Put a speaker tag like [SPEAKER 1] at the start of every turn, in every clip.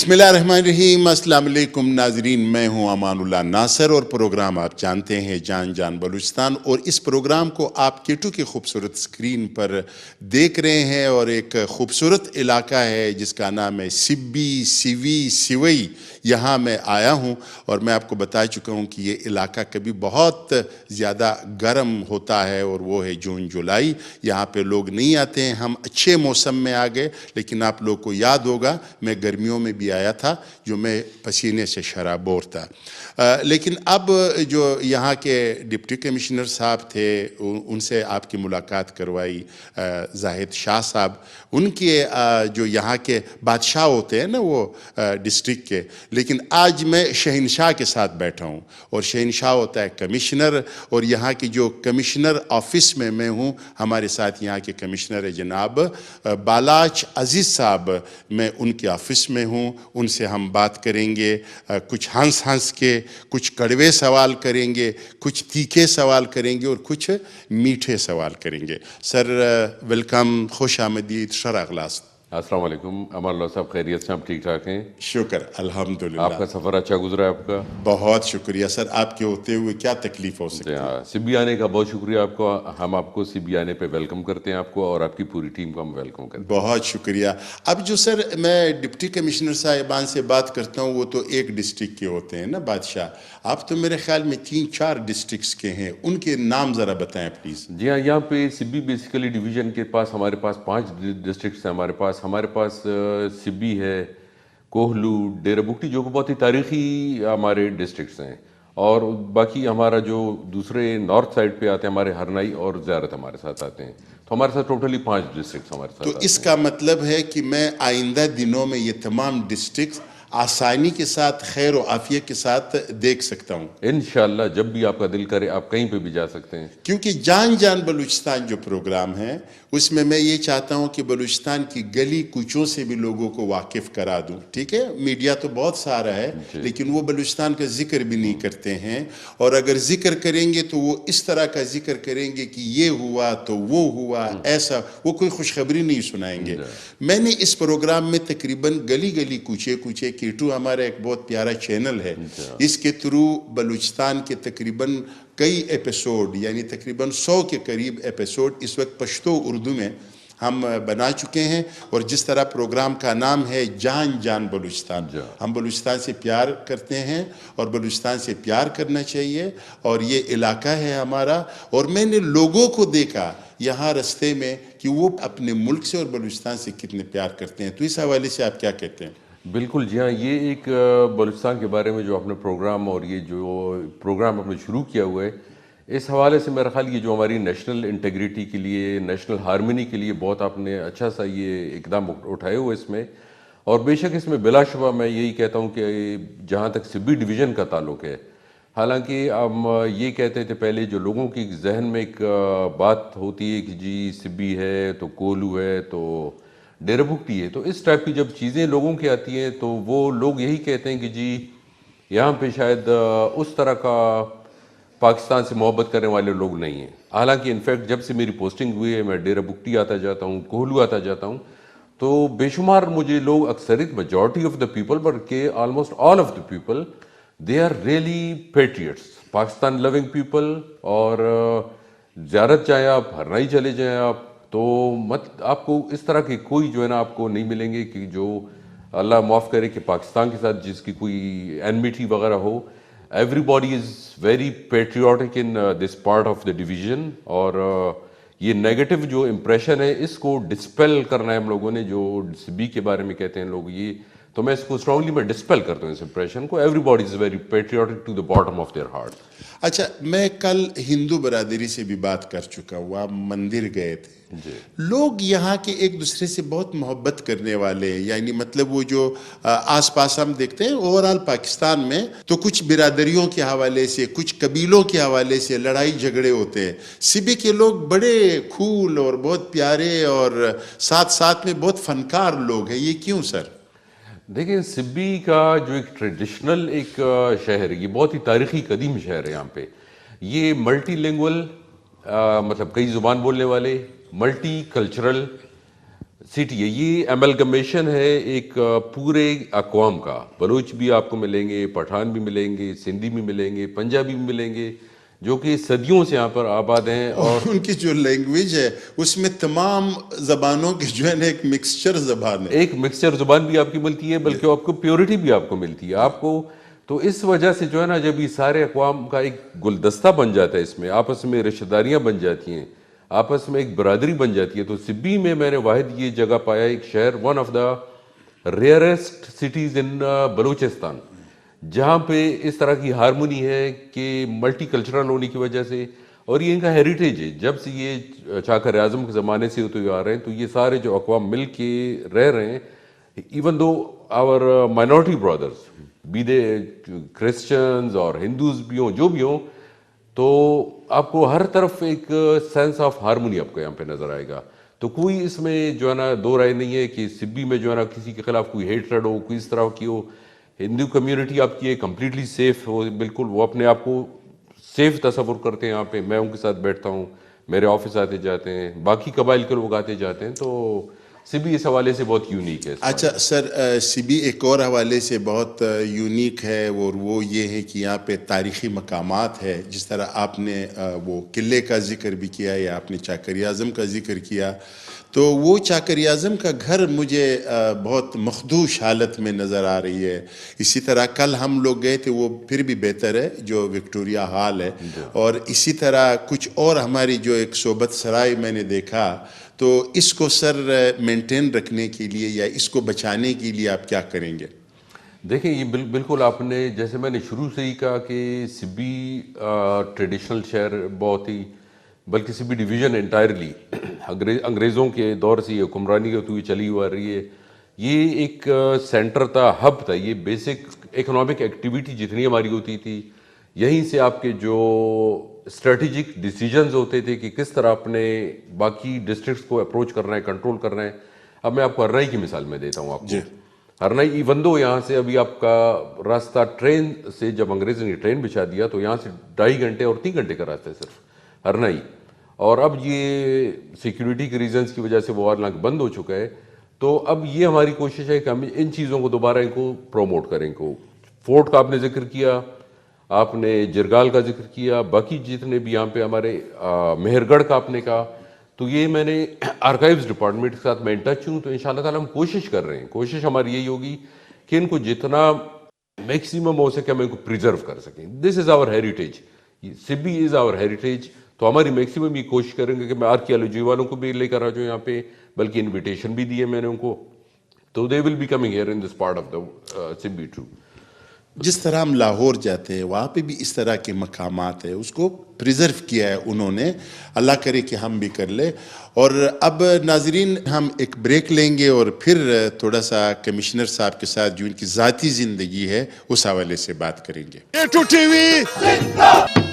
[SPEAKER 1] بسم اللہ الرحمن الرحیم. السلام علیکم ناظرین, میں ہوں امان اللہ ناصر اور پروگرام آپ جانتے ہیں جان جان بلوچستان, اور اس پروگرام کو آپ کیٹو کی خوبصورت سکرین پر دیکھ رہے ہیں. اور ایک خوبصورت علاقہ ہے جس کا نام ہے سبی سیوی سوئی. یہاں میں آیا ہوں اور میں آپ کو بتا چکا ہوں کہ یہ علاقہ کبھی بہت زیادہ گرم ہوتا ہے اور وہ ہے جون جولائی. یہاں پہ لوگ نہیں آتے ہیں. ہم اچھے موسم میں آ گئے, لیکن آپ لوگ کو یاد ہوگا میں گرمیوں میں بھی آیا تھا جو میں پسینے سے شرابور تھا. لیکن اب جو یہاں کے ڈپٹی کمشنر صاحب تھے ان سے آپ کی ملاقات کروائی, زاہد شاہ صاحب. ان کے جو یہاں کے بادشاہ ہوتے ہیں نا وہ ڈسٹرکٹ کے, لیکن آج میں شہنشاہ کے ساتھ بیٹھا ہوں, اور شہنشاہ ہوتا ہے کمشنر. اور یہاں کی جو کمشنر آفس میں ہوں, ہمارے ساتھ یہاں کے کمشنر ہے جناب بالاچ عزیز صاحب. میں ان کے آفس میں ہوں, ان سے ہم بات کریں گے, کچھ ہنس کے, کچھ کڑوے سوال کریں گے, کچھ تیکھے سوال کریں گے اور کچھ میٹھے سوال کریں گے. سر ویلکم, خوش آمدید, شرح اخلاص.
[SPEAKER 2] السلام علیکم امان اللہ صاحب, خیریت سے آپ ٹھیک ٹھاک ہیں؟
[SPEAKER 1] شکر الحمدللہ.
[SPEAKER 2] آپ کا سفر اچھا گزرا ہے آپ کا؟
[SPEAKER 1] بہت شکریہ سر, آپ کے ہوتے ہوئے کیا تکلیف ہو سکتی ہے.
[SPEAKER 2] ہاں, سبی آنے کا بہت شکریہ آپ کو. ہم آپ کو سبی آنے پہ ویلکم کرتے ہیں, آپ کو اور آپ کی پوری ٹیم کو ہم ویلکم کرتے ہیں.
[SPEAKER 1] بہت شکریہ. اب جو سر میں ڈپٹی کمشنر صاحبان سے بات کرتا ہوں وہ تو ایک ڈسٹرکٹ کے ہوتے ہیں نا بادشاہ. آپ تو میرے خیال میں 3-4 ڈسٹرکٹس کے ہیں, ان کے نام ذرا بتائیں پلیز.
[SPEAKER 2] جی ہاں, یہاں پہ سبی بیسیکلی ڈویژن کے پاس ہمارے پاس 5 ڈسٹرکٹس ہیں. ہمارے پاس سبی ہے, کوہلو, ڈیرہ بگٹی, جو کہ بہت ہی تاریخی ہمارے ڈسٹرکٹس ہیں. اور باقی ہمارا جو دوسرے نارتھ سائڈ پہ آتے ہیں ہمارے ہرنائی اور زیارت ہمارے ساتھ آتے ہیں. تو ہمارے ساتھ ٹوٹلی 5 ڈسٹرکٹس ہمارے ساتھ
[SPEAKER 1] تو
[SPEAKER 2] آتے ہیں.
[SPEAKER 1] اس کا مطلب ہے کہ میں آئندہ دنوں میں یہ تمام ڈسٹرکٹس آسانی کے ساتھ, خیر و عافیت کے ساتھ دیکھ سکتا ہوں
[SPEAKER 2] انشاءاللہ جب بھی آپ کا دل کرے آپ کہیں پہ بھی جا سکتے ہیں.
[SPEAKER 1] کیونکہ جان جان بلوچستان جو پروگرام ہے اس میں یہ چاہتا ہوں کہ بلوچستان کی گلی کوچوں سے بھی لوگوں کو واقف کرا دوں. ٹھیک ہے, میڈیا تو بہت سارا ہے لیکن وہ بلوچستان کا ذکر بھی نہیں کرتے ہیں, اور اگر ذکر کریں گے تو وہ اس طرح کا ذکر کریں گے کہ یہ ہوا تو وہ ہوا, ایسا, وہ کوئی خوشخبری نہیں سنائیں گے. میں نے اس پروگرام میں تقریباً گلی گلی کوچے کوچے, کیٹو ہمارا ایک بہت پیارا چینل ہے, اس کے تھرو بلوچستان کے تقریباً کئی ایپیسوڈ, یعنی تقریباً 100 کے قریب ایپیسوڈ اس وقت پشتو اردو میں ہم بنا چکے ہیں. اور جس طرح پروگرام کا نام ہے جان جان بلوچستان, ہم بلوچستان سے پیار کرتے ہیں اور بلوچستان سے پیار کرنا چاہیے, اور یہ علاقہ ہے ہمارا. اور میں نے لوگوں کو دیکھا یہاں رستے میں کہ وہ اپنے ملک سے اور بلوچستان سے کتنے پیار کرتے ہیں. تو اس حوالے سے آپ کیا کہتے ہیں؟
[SPEAKER 2] بالکل جی ہاں, یہ ایک بلوچستان کے بارے میں جو آپ نے پروگرام, اور یہ جو پروگرام آپ نے شروع کیا ہوا ہے, اس حوالے سے میرا خیال یہ جو ہماری نیشنل انٹیگریٹی کے لیے, نیشنل ہارمنی کے لیے بہت آپ نے اچھا سا یہ اقدام اٹھائے ہوئے اس میں. اور بے شک اس میں بلا شبہ میں یہی کہتا ہوں کہ جہاں تک سبی ڈویژن کا تعلق ہے, حالانکہ ہم یہ کہتے تھے پہلے, جو لوگوں کی ذہن میں ایک بات ہوتی ہے کہ جی سبی ہے تو کولو ہے تو ڈیرہ بگٹی ہے, تو اس ٹائپ کی جب چیزیں لوگوں کی آتی ہیں تو وہ لوگ یہی کہتے ہیں کہ جی یہاں پہ شاید اس طرح کا پاکستان سے محبت کرنے والے لوگ نہیں ہیں. حالانکہ انفیکٹ جب سے میری پوسٹنگ ہوئی ہے میں ڈیرہ بگٹی آتا جاتا ہوں, کوہلو آتا جاتا ہوں, تو بے شمار مجھے لوگ, اکثریت majority of the people, but کہ almost all of the people they are really patriots, Pakistan loving people. اور زیارت جائیں آپ, ہرنائی چلے جائیں آپ, تو آپ کو اس طرح کے کوئی جو ہے نا آپ کو نہیں ملیں گے کہ جو اللہ معاف کرے کہ پاکستان کے ساتھ جس کی کوئی اینمیٹی وغیرہ ہو. Everybody is very patriotic in this part of the division. اور یہ نیگیٹو جو امپریشن ہے اس کو ڈسپیل کرنا ہے ہم لوگوں نے, جو سبی کے بارے میں کہتے ہیں لوگ یہ, تو میں اس کو اسٹرانگلی میں ڈسپیل کرتا ہوں اس امپریشن کو. Everybody is very patriotic to the bottom of their heart.
[SPEAKER 1] اچھا, میں کل ہندو برادری سے بھی بات کر چکا ہوں, آپ مندر گئے تھے. لوگ یہاں کے ایک دوسرے سے بہت محبت کرنے والے ہیں, یعنی مطلب وہ جو آس پاس ہم دیکھتے ہیں اوورال پاکستان میں, تو کچھ برادریوں کے حوالے سے, کچھ قبیلوں کے حوالے سے لڑائی جھگڑے ہوتے ہیں. سبی کے لوگ بڑے کھول اور بہت پیارے اور ساتھ ساتھ میں بہت فنکار لوگ ہیں, یہ کیوں سر؟
[SPEAKER 2] دیکھیں, سبی کا جو ایک ٹریڈیشنل ایک شہر ہے, یہ بہت ہی تاریخی قدیم شہر ہے. یہاں پہ یہ ملٹی لینگول, مطلب کئی زبان بولنے والے, ملٹی کلچرل, سٹی ہے، یہ ایملگمیشن ہے ایک پورے اقوام کا. بلوچ بھی آپ کو ملیں گے، پٹھان بھی ملیں گے، سندھی بھی ملیں گے، پنجابی بھی ملیں گے، جو کہ صدیوں سے یہاں پر آباد ہیں. اور
[SPEAKER 1] ان کی جو لینگویج ہے اس میں تمام زبانوں کی جو ہے نا ایک مکسچر زبان ہے.
[SPEAKER 2] ایک مکسچر زبان بھی آپ کی ملتی ہے، بلکہ آپ کو پیورٹی بھی آپ کو ملتی ہے آپ کو. تو اس وجہ سے جو ہے نا، جب یہ سارے اقوام کا ایک گلدستہ بن جاتا ہے، اس میں آپس میں رشتہ داریاں بن جاتی ہیں، آپس میں ایک برادری بن جاتی ہے. تو سبی میں میں نے واحد یہ جگہ پایا، ایک شہر، one of the rarest cities in Balochistan, جہاں پہ اس طرح کی ہارمونی ہے کہ ملٹی کلچرل ہونے کی وجہ سے. اور یہ ان کا ہیریٹیج ہے، جب سے یہ چاکر اعظم کے زمانے سے ہوتے ہوئے آ رہے ہیں. تو یہ سارے جو اقوام مل کے رہ رہے ہیں، even though our minority brothers, be they Christians اور ہندوز بھی ہوں، جو بھی ہوں، تو آپ کو ہر طرف ایک سینس آف ہارمونی آپ کو یہاں پہ نظر آئے گا. تو کوئی اس میں جو ہے نا دو رائے نہیں ہے کہ سبی میں جو ہے نا کسی کے خلاف کوئی ہیٹریڈ ہو، کوئی اس طرح کی ہو. ہندو کمیونٹی آپ کی ہے کمپلیٹلی سیف ہو، بالکل وہ اپنے آپ کو سیف تصور کرتے ہیں. یہاں پہ میں ان کے ساتھ بیٹھتا ہوں، میرے آفس آتے جاتے ہیں، باقی قبائل کے لوگ آتے جاتے ہیں. تو سبی اس حوالے سے بہت یونیک ہے.
[SPEAKER 1] اچھا سر، سبی ایک اور حوالے سے بہت یونیک ہے، اور وہ یہ ہے کہ یہاں پہ تاریخی مقامات ہے. جس طرح آپ نے وہ قلعے کا ذکر بھی کیا، یا آپ نے چاکر اعظم کا ذکر کیا، تو وہ چاکر اعظم کا گھر مجھے بہت مخدوش حالت میں نظر آ رہی ہے. اسی طرح کل ہم لوگ گئے تھے، وہ پھر بھی بہتر ہے، جو وکٹوریا ہال ہے. اور اسی طرح کچھ اور ہماری جو ایک صوبت سرائے میں نے دیکھا. تو اس کو سر مینٹین رکھنے کے لیے یا اس کو بچانے کے لیے آپ کیا کریں گے؟
[SPEAKER 2] دیکھیں، یہ بالکل آپ نے جیسے میں نے شروع سے ہی کہا کہ سبی ٹریڈیشنل شہر بہت ہی، بلکہ سبی ڈویژن انٹائرلی انگریزوں کے دور سے یہ حکمرانی ہوتی ہوئی چلی ہوا رہی ہے. یہ ایک سینٹر تھا، ہب تھا، یہ بیسک اکنامک ایکٹیویٹی جتنی ہماری ہوتی تھی، یہیں سے آپ کے جو اسٹریٹجک ڈیسیجنز ہوتے تھے کہ کس طرح اپنے باقی ڈسٹرکٹس کو اپروچ کرنا ہے، کنٹرول کرنا ہے. اب میں آپ کو ہرنائی کی مثال میں دیتا ہوں آپ کو. ہرنائی ایون دو یہاں سے ابھی آپ کا راستہ ٹرین سے، جب انگریزوں نے ٹرین بچھا دیا تو یہاں سے 2.5 گھنٹے اور 3 گھنٹے کا راستہ ہے صرف ہرنائی. اور اب یہ سیکیورٹی کے ریزنز کی وجہ سے وہ اور بند ہو چکا ہے. تو اب یہ ہماری کوشش ہے کہ ہم ان چیزوں کو دوبارہ ان کو پروموٹ کریں. کو فورٹ کا آپ نے ذکر کیا، آپ نے جرگال کا ذکر کیا، باقی جتنے بھی یہاں پہ ہمارے مہر گڑھ کا آپ نے کہا. تو یہ میں نے آرکائیوز ڈپارٹمنٹ کے ساتھ میں ان ٹچ ہوں. تو انشاءاللہ تعالیٰ ہم کوشش کر رہے ہیں، کوشش ہماری یہی ہوگی کہ ان کو جتنا میکسیمم ہو سکے ہم ان کو پریزرو کر سکیں. دس از آور ہیریٹیج، سبی از آور ہیریٹیج. تو ہماری میکسیمم یہ کوشش کریں گے کہ میں آرکیالوجی والوں کو بھی لے کر آ جاؤں یہاں پہ، بلکہ انویٹیشن بھی دی ہے میں نے ان کو. تو they will be coming here in this part of the Sibi too.
[SPEAKER 1] جس طرح ہم لاہور جاتے ہیں وہاں پہ بھی اس طرح کے مقامات ہیں، اس کو پریزرو کیا ہے انہوں نے. اللہ کرے کہ ہم بھی کر لیں. اور اب ناظرین ہم ایک بریک لیں گے اور پھر تھوڑا سا کمشنر صاحب کے ساتھ جو ان کی ذاتی زندگی ہے اس حوالے سے بات کریں گے.
[SPEAKER 3] A2 TV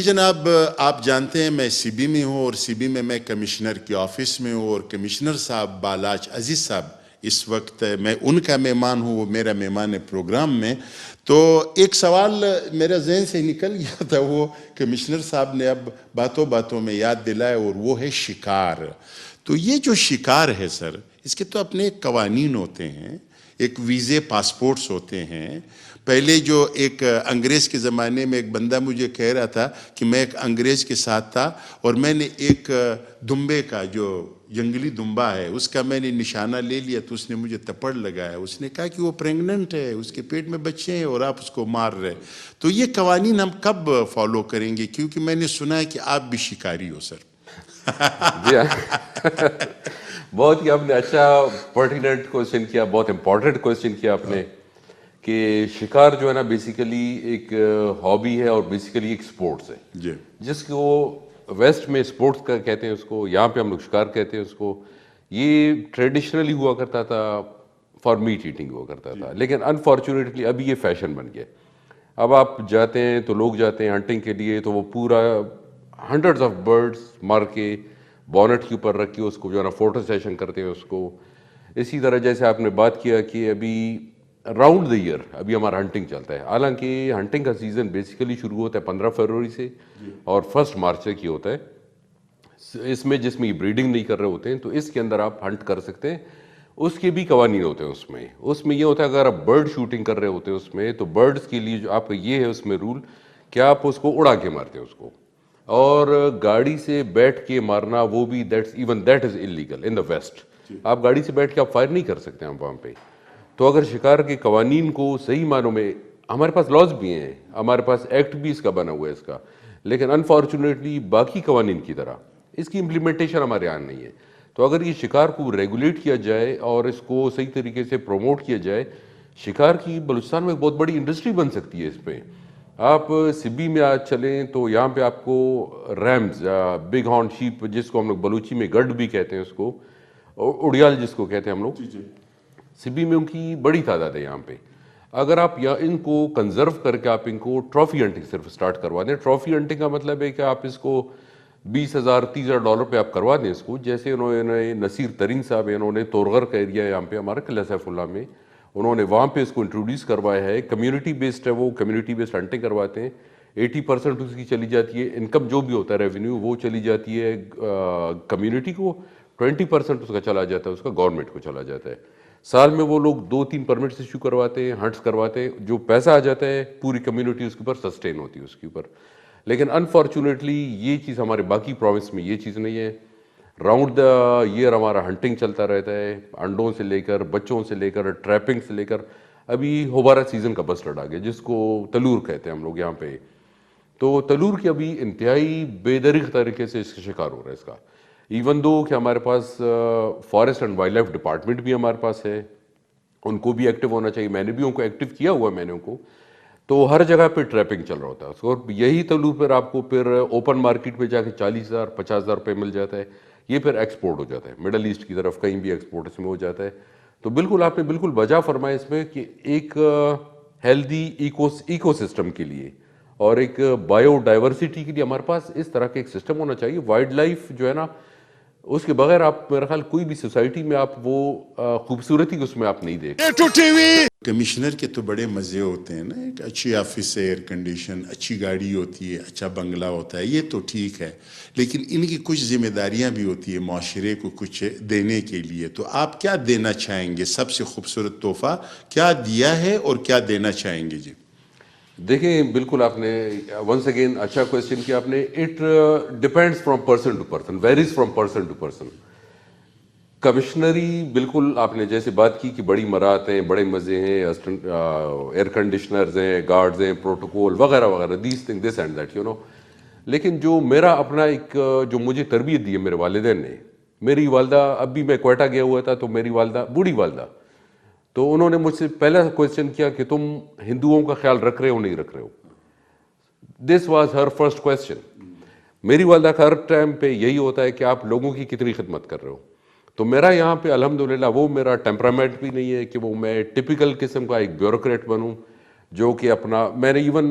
[SPEAKER 1] جناب آپ جانتے ہیں میں سی بی میں ہوں اور سی بی میں کمشنر کے آفس میں ہوں اور کمشنر صاحب بالاچ عزیز صاحب اس وقت میں ان کا مہمان ہوں, وہ میرا مہمان ہے پروگرام میں. تو ایک سوال میرا ذہن سے نکل گیا تھا, وہ کمشنر صاحب نے اب باتوں باتوں میں یاد دلایا, اور وہ ہے شکار. تو یہ جو شکار ہے سر, اس کے تو اپنے قوانین ہوتے ہیں, ایک ویزے پاسپورٹس ہوتے ہیں. پہلے جو ایک انگریز کے زمانے میں ایک بندہ مجھے کہہ رہا تھا کہ میں ایک انگریز کے ساتھ تھا اور میں نے ایک دمبے کا, جو جنگلی دمبا ہے, اس کا میں نے نشانہ لے لیا تو اس نے مجھے تپڑ لگایا. اس نے کہا کہ وہ پریگننٹ ہے, اس کے پیٹ میں بچے ہیں اور آپ اس کو مار رہے. تو یہ قوانین ہم کب فالو کریں گے, کیونکہ میں نے سنا ہے کہ آپ بھی شکاری ہو سر.
[SPEAKER 2] جی بہت ہی آپ نے اچھا پرٹیننٹ کوشچن کیا, بہت امپورٹنٹ کوشچن کیا آپ نے, کہ شکار جو ہے نا بیسیکلی ایک ہابی ہے اور بیسیکلی ایک سپورٹس ہے,
[SPEAKER 1] جی
[SPEAKER 2] جس کو ویسٹ میں سپورٹس کا کہتے ہیں اس کو, یہاں پہ ہم لوگ شکار کہتے ہیں اس کو. یہ ٹریڈیشنلی ہوا کرتا تھا, فار میٹ ایٹنگ ہوا کرتا تھا, لیکن انفارچونیٹلی ابھی یہ فیشن بن گیا. اب آپ جاتے ہیں تو لوگ جاتے ہیں ہنٹنگ کے لیے, تو وہ پورا ہنڈریڈز آف برڈس مار کے بونٹ کے اوپر رکھ کے اس کو جو ہے نا فوٹو سیشن کرتے ہیں اس کو. اسی طرح جیسے آپ نے بات کیا کہ ابھی راؤنڈ دا ایئر ابھی ہمارا ہنٹنگ چلتا ہے, حالانکہ ہنٹنگ کا سیزن بیسیکلی شروع ہوتا ہے 15 فروری سے اور 1 مارچ تک یہ ہوتا ہے. اس میں جس میں یہ بریڈنگ نہیں کر رہے ہوتے ہیں تو اس کے اندر آپ ہنٹ کر سکتے ہیں. اس کے بھی قوانین ہوتے ہیں اس میں یہ ہوتا ہے اگر آپ برڈ شوٹنگ کر رہے ہوتے ہیں اس میں, تو برڈز کے لیے جو آپ کا یہ ہے اس میں رول کہ آپ اس کو اڑا کے مارتے ہیں اس کو, اور گاڑی سے بیٹھ کے مارنا وہ بھی that is illegal in the West. آپ گاڑی سے بیٹھ کے آپ فائر نہیں کر سکتے ہیں وہاں پہ. تو اگر شکار کے قوانین کو صحیح معنوں میں, ہمارے پاس لاز بھی ہیں, ہمارے پاس ایکٹ بھی اس کا بنا ہوا ہے اس کا, لیکن انفارچونیٹلی باقی قوانین کی طرح اس کی امپلیمنٹیشن ہمارے یہاں نہیں ہے. تو اگر یہ شکار کو ریگولیٹ کیا جائے اور اس کو صحیح طریقے سے پروموٹ کیا جائے, شکار کی بلوچستان میں ایک بہت بڑی انڈسٹری بن سکتی ہے اس پہ. آپ سبی میں آج چلیں تو یہاں پہ آپ کو ریمز, بگ ہارن شیپ جس کو ہم لوگ بلوچی میں گڈ بھی کہتے ہیں اس کو, اڑیال جس کو کہتے ہیں ہم لوگ, سبی میں ان کی بڑی تعداد ہے یہاں پہ. اگر آپ ان کو کنزرو کر کے آپ ان کو ٹرافی ہنٹنگ صرف سٹارٹ کروا دیں. ٹرافی ہنٹنگ کا مطلب ہے کہ آپ اس کو $20,000-30,000 پہ آپ کروا دیں اس کو. جیسے انہوں نے نصیر ترین صاحب انہوں نے تورغر کا ایریا یہاں پہ ہمارا قلعہ سیف اللہ میں, انہوں نے وہاں پہ اس کو انٹروڈیوس کروایا ہے. کمیونٹی بیسڈ ہے, وہ کمیونٹی بیسڈ ہنٹنگ کرواتے ہیں. 80% اس کی چلی جاتی ہے, انکم جو بھی ہوتا ہے ریونیو وہ چلی جاتی ہے کمیونٹی کو, 20% اس کا چلا جاتا ہے اس کا گورنمنٹ کو چلا جاتا ہے. سال میں وہ لوگ 2-3 پرمٹس ایشو کرواتے ہیں, ہنٹس کرواتے ہیں, جو پیسہ آ جاتا ہے پوری کمیونٹی اس کے اوپر سسٹین ہوتی ہے اس کے اوپر. لیکن انفارچونیٹلی یہ چیز ہمارے باقی پروونس میں یہ چیز نہیں ہے. راؤنڈ دا ایئر ہمارا ہنٹنگ چلتا رہتا ہے, انڈوں سے لے کر, بچوں سے لے کر, ٹریپنگ سے لے کر. ابھی ہوبارہ سیزن کا بسٹرڈ آ گیا جس کو تلور کہتے ہیں ہم لوگ یہاں پہ. تو تلور کی ابھی انتہائی بے دریغ طریقے سے اس کا شکار ہو رہا ہے اس کا. ایون دو کہ ہمارے پاس forest and wild life department بھی ہمارے پاس ہے, ان کو بھی ایکٹیو ہونا چاہیے. میں نے بھی ان کو ایکٹیو کیا ہوا ہے, میں نے ان کو. تو ہر جگہ پہ ٹریپنگ چل رہا ہوتا ہے, اور یہی تلور پر آپ کو پھر اوپن مارکیٹ میں جا کے 40,000-50,000 روپے مل جاتا ہے. یہ پھر ایکسپورٹ ہو جاتا ہے مڈل ایسٹ کی طرف, کہیں بھی ایکسپورٹ اس میں ہو جاتا ہے. تو بالکل آپ نے بالکل وجہ فرمایا اس میں کہ ایک ہیلدی ایکو سسٹم کے لیے اور ایک بایو ڈائیورسٹی کے لیے ہمارے پاس اس طرح کا ایک سسٹم ہونا چاہیے. وائلڈ لائف جو ہے نا, اس کے بغیر آپ میرا خیال کوئی بھی سوسائٹی میں آپ وہ خوبصورتی اس میں آپ نہیں دیکھ.
[SPEAKER 1] کمشنر کے تو بڑے مزے ہوتے ہیں نا, ایک اچھی آفس ہے, ایئر کنڈیشن, اچھی گاڑی ہوتی ہے, اچھا بنگلہ ہوتا ہے, یہ تو ٹھیک ہے. لیکن ان کی کچھ ذمہ داریاں بھی ہوتی ہے معاشرے کو کچھ دینے کے لیے. تو آپ کیا دینا چاہیں گے؟ سب سے خوبصورت تحفہ کیا دیا ہے اور کیا دینا چاہیں گے؟ جی
[SPEAKER 2] دیکھیں, بالکل آپ نے ونس اگین اچھا کویشچن کیا آپ نے. It depends from person to person, varies from person to person. کمشنری بالکل آپ نے جیسے بات کی کہ بڑی مرات ہیں, بڑے مزے ہیں, ایئر کنڈیشنرز ہیں, گارڈز ہیں, پروٹوکول وغیرہ وغیرہ, these thing this and that لیکن جو میرا اپنا ایک جو مجھے تربیت دی ہے میرے والدین نے, میری والدہ, اب بھی میں کوئٹہ گیا ہوا تھا تو میری والدہ, بوڑھی والدہ, تو انہوں نے مجھ سے پہلا کویشچن کیا کہ تم ہندوؤں کا خیال رکھ رہے ہو نہیں رکھ رہے ہو. This was her first question. میری والدہ کا ہر ٹائم پہ یہی ہوتا ہے کہ آپ لوگوں کی کتنی خدمت کر رہے ہو. تو میرا یہاں پہ الحمدللہ وہ میرا ٹیمپرامنٹ بھی نہیں ہے کہ وہ میں ٹپیکل قسم کا ایک بیوروکریٹ بنوں. جو کہ اپنا میں نے ایون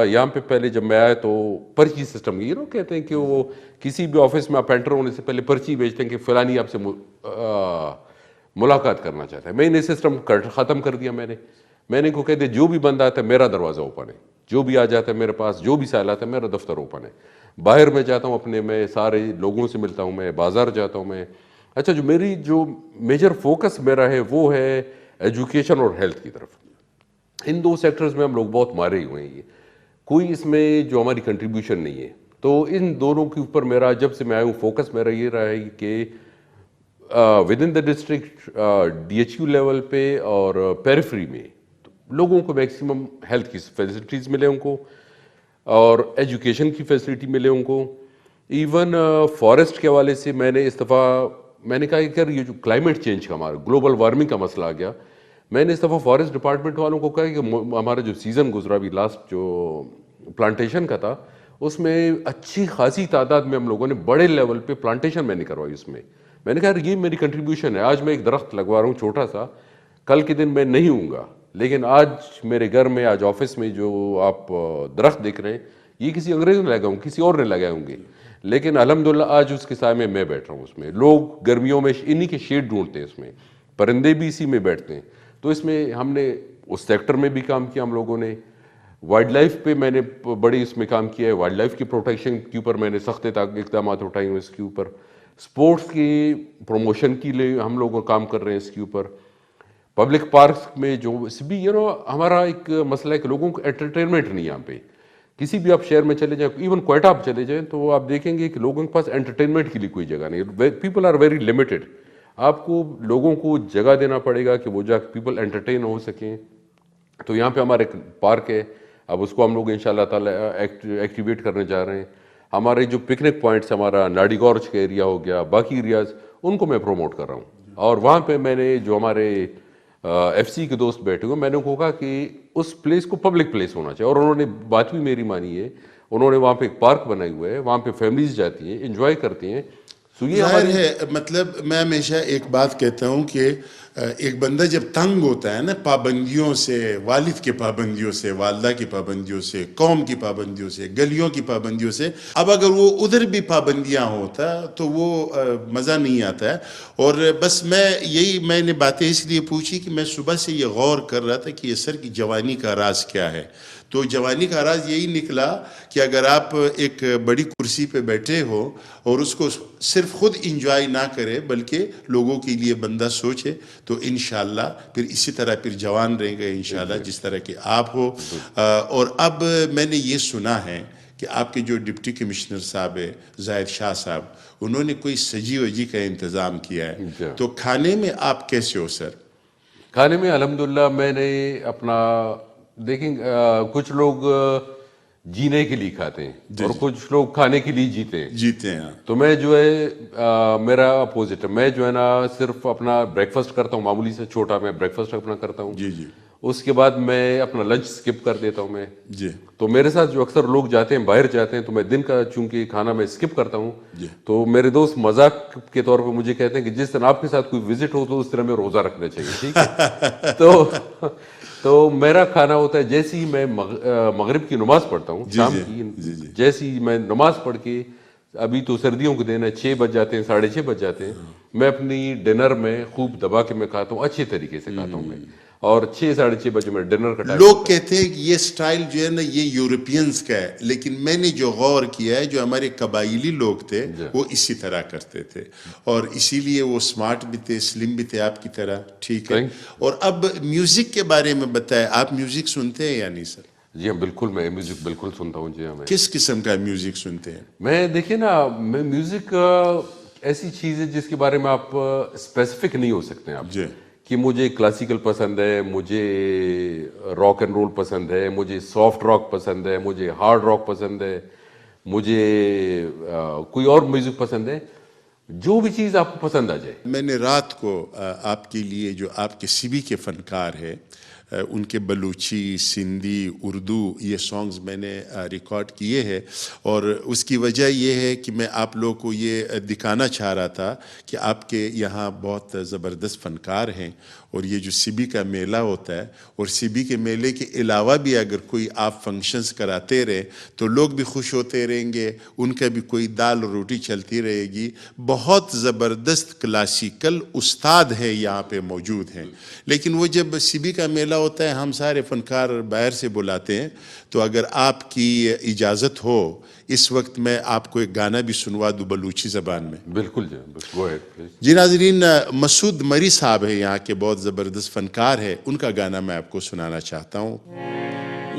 [SPEAKER 2] یہاں پہ پہلے جب میں آیا تو پرچی سسٹم کہتے ہیں کہ وہ کسی بھی آفس میں آپ انٹر ہونے سے پہلے پرچی بھیجتے ہیں کہ فلانی آپ سے ملاقات کرنا چاہتا ہے. میں نے سسٹم ختم کر دیا. میں نے کو کہتے جو بھی بندہ آتا ہے میرا دروازہ اوپن ہے, جو بھی آ جاتا ہے میرے پاس, جو بھی سائل آتا ہے میرا دفتر اوپن ہے. باہر میں جاتا ہوں اپنے, میں سارے لوگوں سے ملتا ہوں, میں بازار جاتا ہوں میں. اچھا, جو میجر فوکس میرا ہے وہ ہے ایجوکیشن اور ہیلتھ کی طرف. ان دو سیکٹرز میں ہم لوگ بہت مارے ہوئے ہیں, یہ کوئی اس میں جو ہماری کنٹریبیوشن نہیں ہے. تو ان دونوں کے اوپر میرا جب سے میں آیا ہوں فوکس میرا یہ رہا ہے کہ within the district D H U level پہ اور پیریفری میں لوگوں کو میکسیمم ہیلتھ کی فیسلٹیز ملے ان کو, اور ایجوکیشن کی فیسلٹی ملے ان کو. ایون فارسٹ کے حوالے سے میں نے اس دفعہ میں نے کہا کہ یہ جو کلائمیٹ چینج کا ہمارا گلوبل وارمنگ کا مسئلہ آ گیا, میں نے اس دفعہ فارسٹ ڈپارٹمنٹ والوں کو کہا کہ ہمارا جو سیزن گزرا بھی لاسٹ جو پلانٹیشن کا تھا اس میں اچھی خاصی تعداد میں ہم لوگوں نے بڑے لیول پہ پلانٹیشن میں نے کروائی. اس میں نے کہا یہ میری کنٹریبیوشن ہے. آج میں ایک درخت لگوا رہا ہوں چھوٹا سا, کل کے دن میں نہیں ہوں گا, لیکن آج میرے گھر میں, آج آفس میں جو آپ درخت دیکھ رہے ہیں یہ کسی انگریز نے لگاؤں, کسی اور نے لگائے ہوں گے, لیکن الحمدللہ آج اس کے سائے میں بیٹھ رہا ہوں. اس میں لوگ گرمیوں میں انہی کے شیڈ ڈھونڈتے ہیں, اس میں پرندے بھی اسی میں بیٹھتے ہیں. تو اس میں ہم نے اس سیکٹر میں بھی کام کیا ہم لوگوں نے. وائلڈ لائف پہ میں نے بڑی اس میں کام کیا ہے. وائلڈ لائف کی پروٹیکشن کے اوپر میں نے سخت اقدامات اٹھائے ہیں. اس کے اوپر سپورٹس کی پروموشن کے لیے ہم لوگ کام کر رہے ہیں. اس کے اوپر پبلک پارکس میں جو بھی ہمارا ایک مسئلہ ہے کہ لوگوں کو انٹرٹینمنٹ نہیں. یہاں پہ کسی بھی آپ شہر میں چلے جائیں, ایون کوئٹہ آپ چلے جائیں, تو آپ دیکھیں گے کہ لوگوں کے پاس انٹرٹینمنٹ کے لیے کوئی جگہ نہیں. People are very limited. آپ کو لوگوں کو جگہ دینا پڑے گا کہ وہ جا کے پیپل انٹرٹین ہو سکیں. تو یہاں پہ ہمارا ایک پارک ہے, اب اس کو ہم لوگ انشاءاللہ تعالی ایکٹیویٹ کرنے جا رہے ہیں. ہمارے جو پکنک پوائنٹس ہمارا ناڈی گورج کا ایریا ہو گیا, باقی ایریاز ان کو میں پروموٹ کر رہا ہوں. اور وہاں پہ میں نے جو ہمارے ایف سی کے دوست بیٹھے ہوئے, میں نے کہا کہ اس پلیس کو پبلک پلیس ہونا چاہیے, اور انہوں نے بات بھی میری مانی ہے. انہوں نے وہاں پہ ایک پارک بنائی ہوا ہے, وہاں پہ فیملیز جاتی ہیں, انجوائے کرتی ہیں.
[SPEAKER 1] ظاہر ہے, مطلب میں ہمیشہ ایک بات کہتا ہوں کہ ایک بندہ جب تنگ ہوتا ہے نا پابندیوں سے, والد کی پابندیوں سے, والدہ کی پابندیوں سے, قوم کی پابندیوں سے, گلیوں کی پابندیوں سے, اب اگر وہ ادھر بھی پابندیاں ہوتا تو وہ مزہ نہیں آتا ہے. اور بس میں نے باتیں اس لیے پوچھی کہ میں صبح سے یہ غور کر رہا تھا کہ یہ سر کی جوانی کا راز کیا ہے. تو جوانی کا راز یہی نکلا کہ اگر آپ ایک بڑی کرسی پہ بیٹھے ہو اور اس کو صرف خود انجوائے نہ کرے بلکہ لوگوں کے لیے بندہ سوچے, تو انشاءاللہ پھر اسی طرح پھر جوان رہیں گے انشاءاللہ جس طرح کہ آپ ہو. اور اب میں نے یہ سنا ہے کہ آپ کے جو ڈپٹی کمشنر صاحب ہے زاہد شاہ صاحب, انہوں نے کوئی سجی وجی کا انتظام کیا ہے. تو کھانے میں آپ کیسے ہو سر؟
[SPEAKER 2] کھانے میں الحمدللہ میں نے اپنا دیکھیں, کچھ لوگ جینے کے لیے کھاتے ہیں اور کچھ لوگ کھانے کے لیے جیتے ہیں. تو میں جو ہے میرا اپوزٹ ہے. میں جو ہے نا صرف اپنا بریکفاسٹ کرتا ہوں, معمولی سے چھوٹا میں بریکفاسٹ اپنا کرتا ہوں.
[SPEAKER 1] جی جی.
[SPEAKER 2] اس کے بعد میں اپنا لنچ سکپ کر دیتا ہوں میں.
[SPEAKER 1] جی.
[SPEAKER 2] تو میرے ساتھ جو اکثر لوگ جاتے ہیں باہر جاتے ہیں, تو میں دن کا چونکہ کھانا میں سکپ کرتا ہوں. تو میرے دوست مذاق کے طور پہ مجھے کہتے ہیں کہ جس طرح آپ کے ساتھ کوئی وزٹ ہو تو اس طرح میں روزہ رکھنا چاہیے. ٹھیک ہے. تو میرا کھانا ہوتا ہے جیسے ہی میں مغرب کی نماز پڑھتا ہوں, شام کی جیسے ہی میں نماز پڑھ کے, ابھی تو سردیوں کے دن ہے, 6 بج جاتے ہیں, 6:30 بج جاتے ہیں, میں اپنی ڈنر میں خوب دبا کے میں کھاتا ہوں, اچھے طریقے سے کھاتا ہوں میں. اور 6-6:30 بجے میں ڈنر کا ٹائم.
[SPEAKER 1] لوگ کہتے ہیں کہ یہ سٹائل جو ہے نا یہ یورپینز کا ہے, لیکن میں نے جو غور کیا ہے جو ہمارے قبائلی لوگ تھے وہ اسی طرح کرتے تھے, اور اسی لیے وہ سمارٹ بھی تھے, سلم بھی تھے آپ کی طرح. ٹھیک ہے. اور اب میوزک کے بارے میں بتائیں, آپ میوزک سنتے ہیں یا نہیں سر؟
[SPEAKER 2] جی ہاں بالکل, میں میوزک بالکل سنتا ہوں. جی ہاں. میں
[SPEAKER 1] کس قسم کا میوزک سنتے ہیں؟
[SPEAKER 2] میں دیکھیں نا, میں میوزک ایسی چیز ہے جس کے بارے میں آپ اسپیسیفک نہیں ہو سکتے ہیں آپ.
[SPEAKER 1] جی.
[SPEAKER 2] کہ مجھے کلاسیکل پسند ہے, مجھے راک اینڈ رول پسند ہے, مجھے سافٹ راک پسند ہے, مجھے ہارڈ راک پسند ہے, مجھے کوئی اور میوزک پسند ہے, جو بھی چیز آپ کو پسند آ جائے.
[SPEAKER 1] میں نے رات کو آپ کے لیے جو آپ کے سی بی کے فنکار ہے ان کے بلوچی، سندھی، اردو یہ سانگز میں نے ریکارڈ کیے ہیں، اور اس کی وجہ یہ ہے کہ میں آپ لوگوں کو یہ دکھانا چاہ رہا تھا کہ آپ کے یہاں بہت زبردست فنکار ہیں، اور یہ جو سبی کا میلہ ہوتا ہے، اور سبی کے میلے کے علاوہ بھی اگر کوئی آپ فنکشنز کراتے رہے تو لوگ بھی خوش ہوتے رہیں گے، ان کا بھی کوئی دال روٹی چلتی رہے گی۔ بہت زبردست کلاسیکل استاد ہے یہاں پہ موجود ہیں، لیکن وہ جب سبی کا میلہ ہوتا ہے ہم سارے فنکار باہر سے بلاتے ہیں، تو اگر آپ کی اجازت ہو اس وقت میں آپ کو ایک گانا بھی سنوا دوں بلوچی زبان میں۔
[SPEAKER 2] بالکل جی، گو اہیڈ پلیز۔
[SPEAKER 1] جی ناظرین، مسعود مری صاحب ہے یہاں کے بہت زبردست فنکار ہے، ان کا گانا میں آپ کو سنانا چاہتا ہوں۔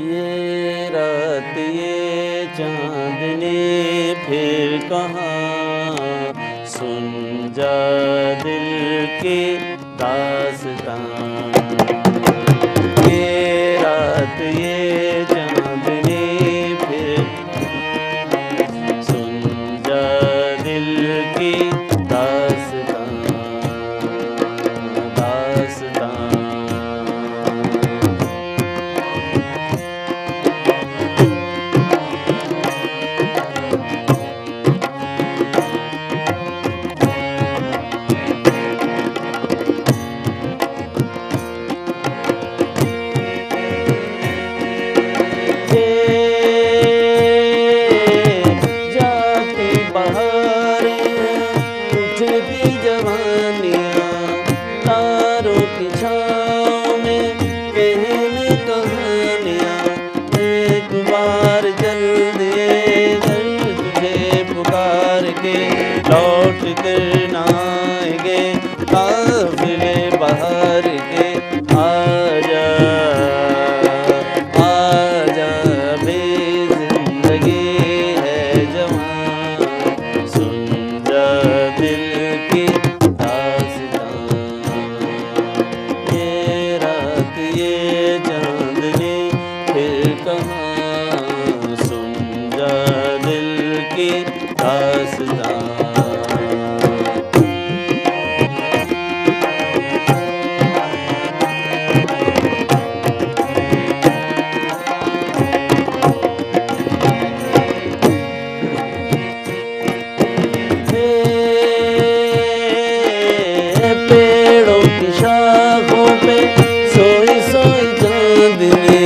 [SPEAKER 4] یہ رات یہ چاندنی پھر کہاں، سن جا دل کی داستان، یہ رات یہ چاندنی پھر سن جا دل کی داستان، داستان۔ لوٹ کر نہ آئیں گے قافلے بہار کے، آجا آجا بے زندگی ہے جوان، سن جا دل کی داستان، یہ رات یہ چاندنی پھر کہاں، سن جا دل کی داستان۔ پیڑوں کی شاخوں پہ سوئی سوئی چاندنی،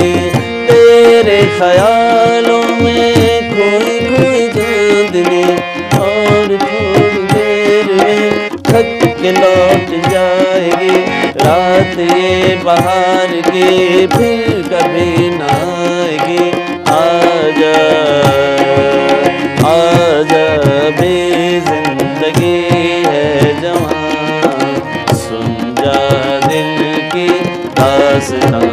[SPEAKER 4] تیرے خیالوں میں کھوئی کھوئی چاندنی، اور تھوڑی دیر میں تھک کے لوٹ جائے گی رات یہ بہار کی، پھر کبھی نہ آئے گی، آجا آجا بے زندگی ہے جوان، سن جا دل کی داستان،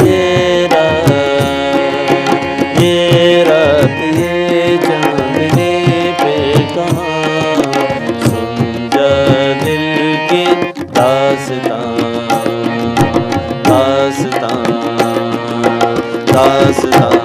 [SPEAKER 4] یہ رات یہ چاندنی پہ کہاں، سن جا دل کی داستان، داستان، داستان۔